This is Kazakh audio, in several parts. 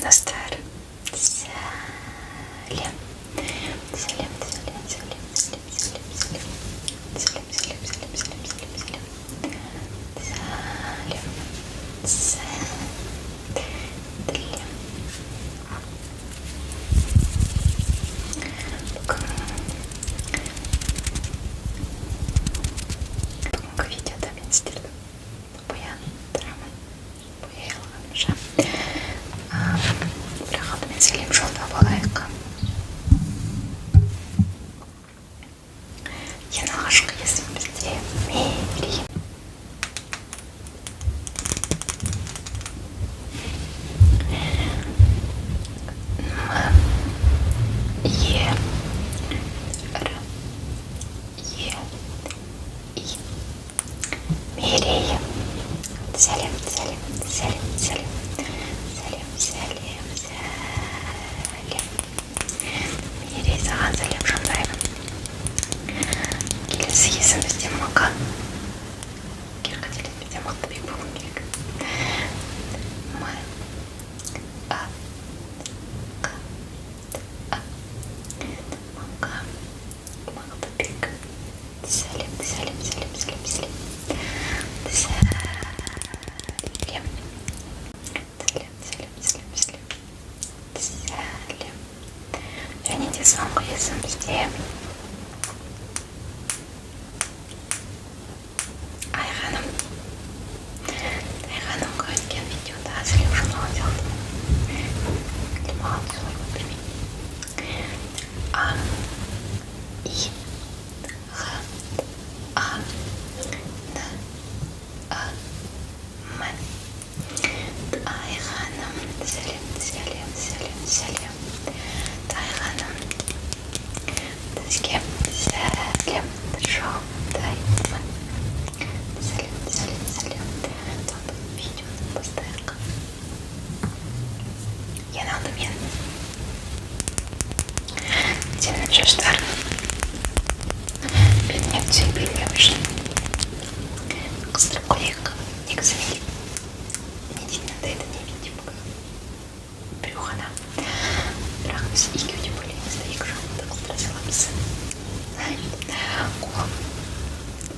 достар. Сәлем. Сәлем, сәлем, сәлем, сәлем, сәлем, сәлем. Сәлем, сәлем, сәлем, сәлем, сәлем, сәлем. Сәлем. Бүгінгі видеода мен сіздерді бояндырамын. Бояй алғанымша. Бірақ алдымен сәлем жолдап алайық. Ең алғашқы есім бізде Мери. Мерей. Сәлем, сәлем, сәлем, сәлем. Сәлем, сәлем, сәлем. Мерей, саған сәлем жолдаймын. Келесі есім бізде Мака. Егер қателеспесем Мақтыбек болуы керек. Мака. Мақтыбек. Сәлем, сәлем, сәлем, сәлем, сәлем. Сәлем. Сәлем, сәлем, сәлем, сәлем. Сәлем. Және де соңғы есім бізде Айғаным. Айғанымға өткен видеода сәлем жолдаған сияқтымын. Маған солай болып білмеймін. Айғаным. Сәлем, сәлем, сәлем, сәлем. Айғаным. Сізге сәлем жолдаймын. Сәлем, сәлем, сәлем. Бұл видеоны бастайық. Ең алдымен сенің шаштарың бетіне түсе бермеу үшін қыстырып қояйық. Негізі не дейтін андайды не деп біреу ғана. Бірақ біз екеу деп ойлаймыз да екі жағында қыстыра саламыз. Қолым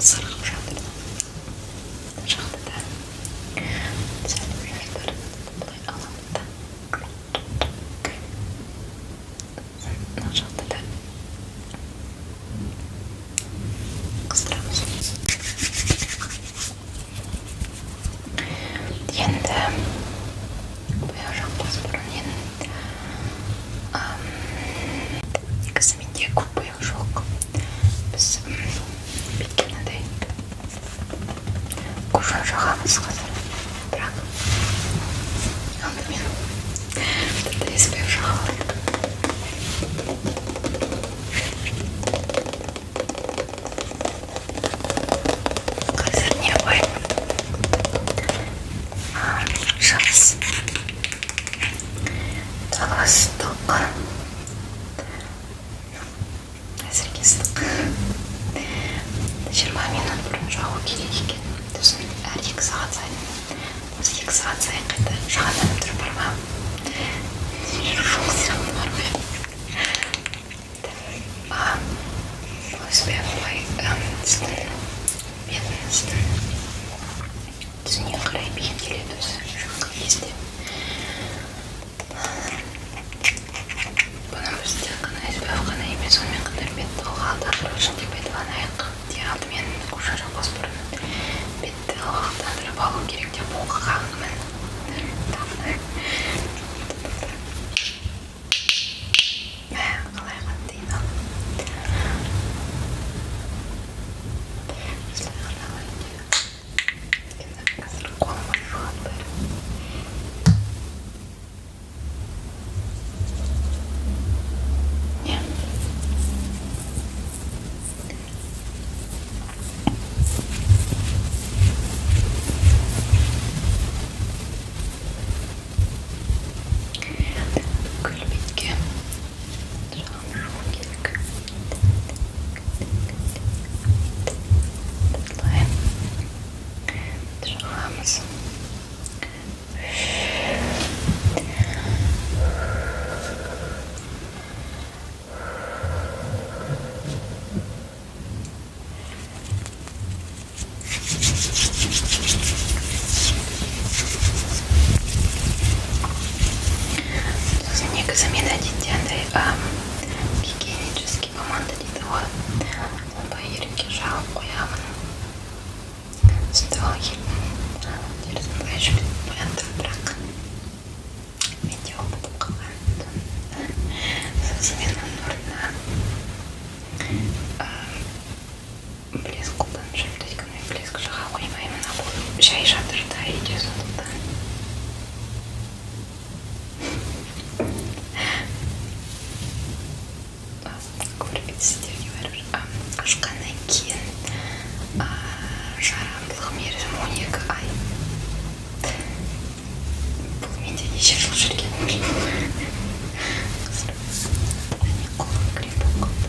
сырғып жатыр. Мына жақта да сәлем шаштарын былай аламыз да. Мына жақта да қыстырамыз. Енді бояу жақпас бұрын негізі менде көп бояу жоқ. Біз бетке мынандай кушон жағамыз қазір. Бірақ алдымен тіпті SPF жаға алайық. Қазір не ғой? Жас таластық. Әзірге ыстық. 20 минут бұрын жағу керек екен. Сосын әр 2 сағат сайын. Осы 2 сағат сайын қайта жағадан тұрып бар ма? Жоқ сияқты бар ма? SPF былай сіздің бетіңіздің түсіне қарай бейімделеді өзі жаққа кезде. Бұны біз тек қана SPF қана емес, сонымен қатар бетті ылғалдандыру үшін де пайдаланайық. Алдымен кушон жақпас бұрын бетті ылғалдандырып алу керек деп оқығанмын. негізі мен әдетте андай гигиенический помада дейді ғой, сондай ерекше жағып қоямын. Сонда ол терісін былай жібітіп қояды, бірақ менде ол болып қалған. Сосын мен оның орнына блеск қолданып жүрмін, өйткені мен блеск жаға қоймаймын, ал бұл жай жатырда үйде, сондықтан. Сіздерге бәрібір ашқаннан кейін жарамдылық мерзімі 12 ай. Бұл менде неше жыл жүрген. Қолым крем болып қалды.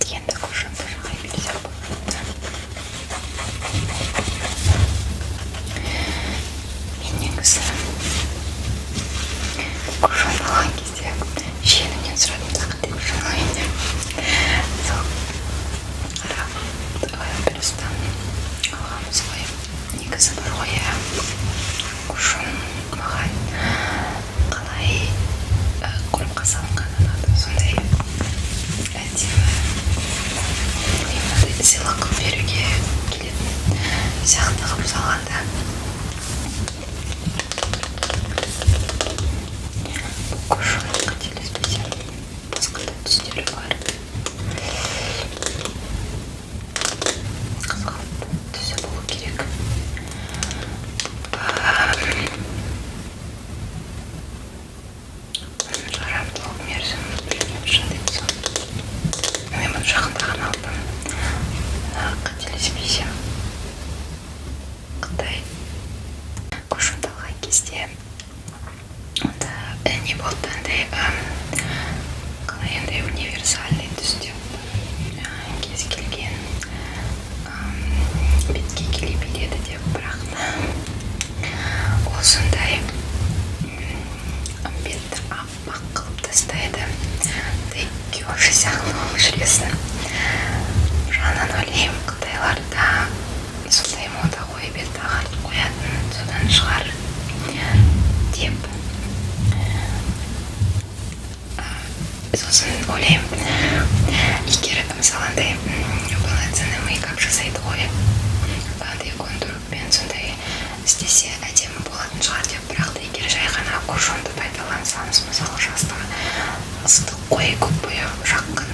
Енді кушанды жағай берсек болады. Мен негізі кушан алған кезде жиенімнен сұрадым, тағы да кушан алайын деп. Сол плюстан алғанбыз ғой. Негізі бар ғой, кушан маған қалай қорапқа салынған ұнады, сондай әдемі сыйлық беруге келетін сияқты қылып салғанда. Бұл кушан қателеспесем басқа да түстері бар. Қызғылт түсі болу керек. Жарамдылық мерзімі білмеймін шындай болсам. Мен бұны жақында ғана алдым. Қателеспесем Қытай кушанды алған кезде онда не болды, андай қалай андай универсальный түсте кез келген бетке келе береді деп, бірақ ол сондай бетті аппақ қылып тастайды, күйеуші сияқты болып жүресің. Жағынан ойлаймын, қытайларда сондай мода ғой, бетті ағартып қоятын, содан шығар деп. Сосын ойлаймын, егер мысалы андай полноценный мейкап жасайды ғой, андай контурмен сондай істесе әдемі болатын шығар деп, бірақ та егер жай ғана кушонды пайдалансаңыз, мысалы жастағы ыстық қой көп бойы жаққан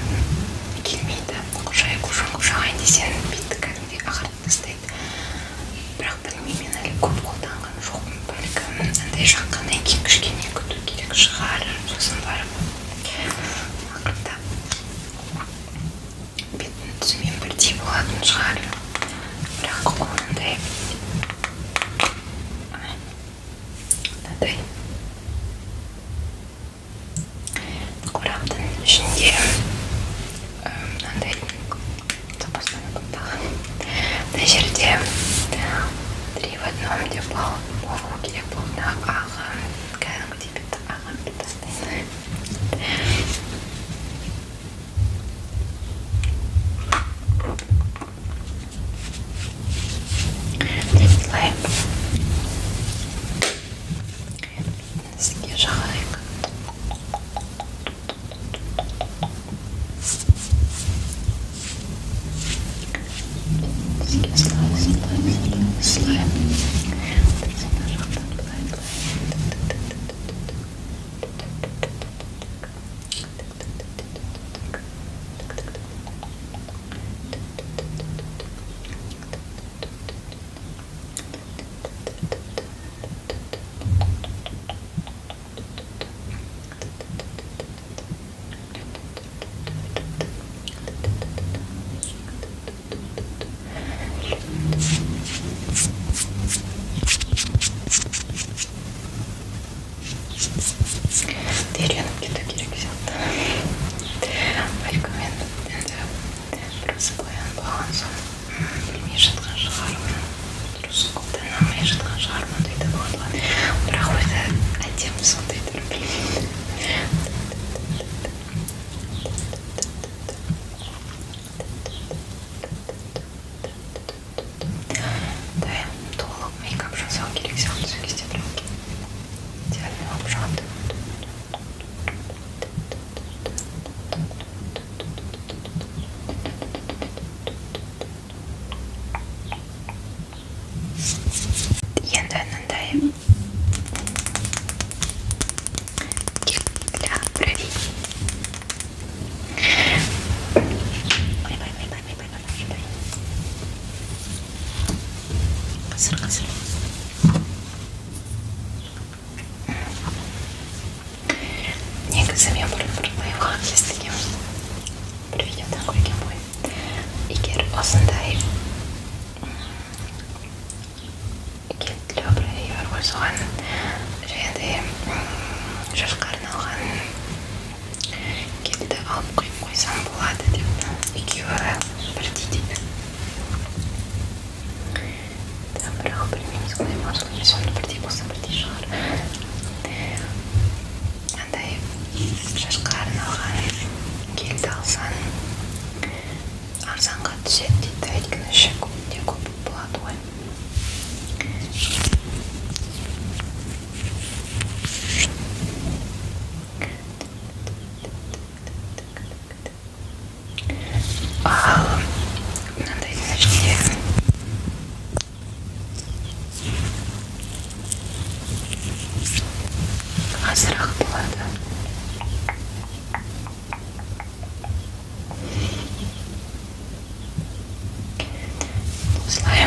келмейді. Жай кушон жағайын десең бетті кәдімгідей ағартып тастайды. Бірақ білмеймін, мен әлі көп қолданған жоқпын. Бәлкім андай жаққаннан кейін кішкене күту керек шығар, сосын барып ақырында беттің түсімен бірдей болатын шығар. Бірақ ондай қораптың ішінде мынандай мына жерде 3 в 1 деп болу керек болды. Ағын кәдімгідей бетті ағартып тастайды. Солай сізге жағайық. Сізге слайм. енді мындай кек для бровей. Қазір негізі мен бұрын бір лайфхак естігенмін, бір видеодан көрген ғой. Егер осындай кек для бровей бар ғой, соған жаңағыдай шашқа арналған кекті алып құйып қойсам болады деп, екеуі бірдей дейді. Бірақ білмеймін, солай ма, солай емес, оны бірдей болса бірдей шығар. Андай шашқа арналған келді алсаң арзанға түседі дейді, өйткені іші көп болады ғой. Ал мынандайдың ішінде азырақ болады. Осылай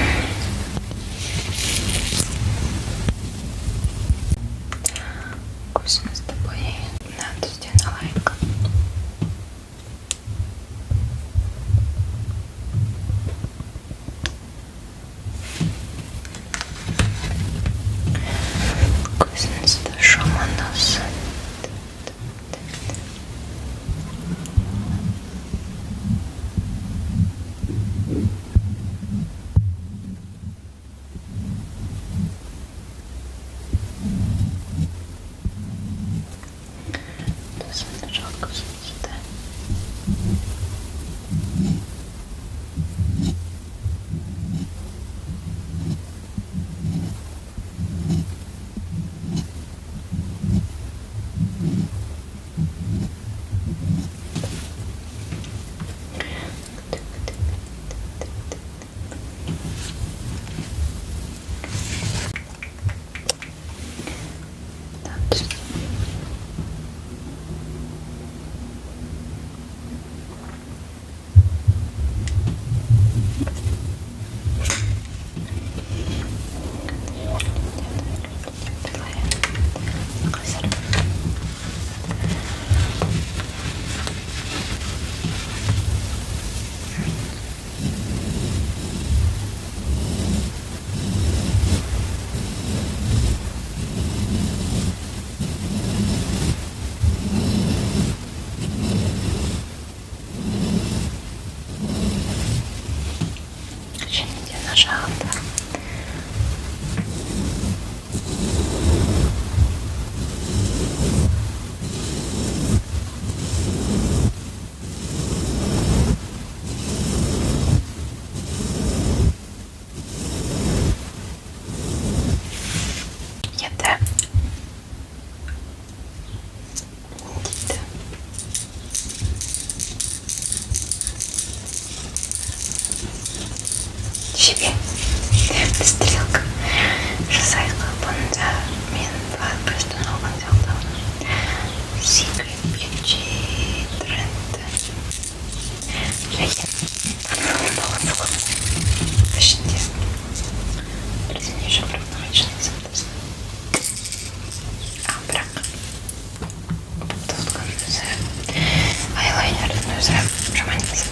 көзімізді бояйын. Мына түстен алайық. Көзіңізді жамандас. Төсімді жаққызымызды. Жағында енді жебе стрелка жасайық. Бұнда мен қашан алған сияқты Secret Beauty тренді және ішінде бірдеңе жапырақтың ішіне сақтасын. Бірақ тұтқан өзі айлайнердің өзі жаман емес.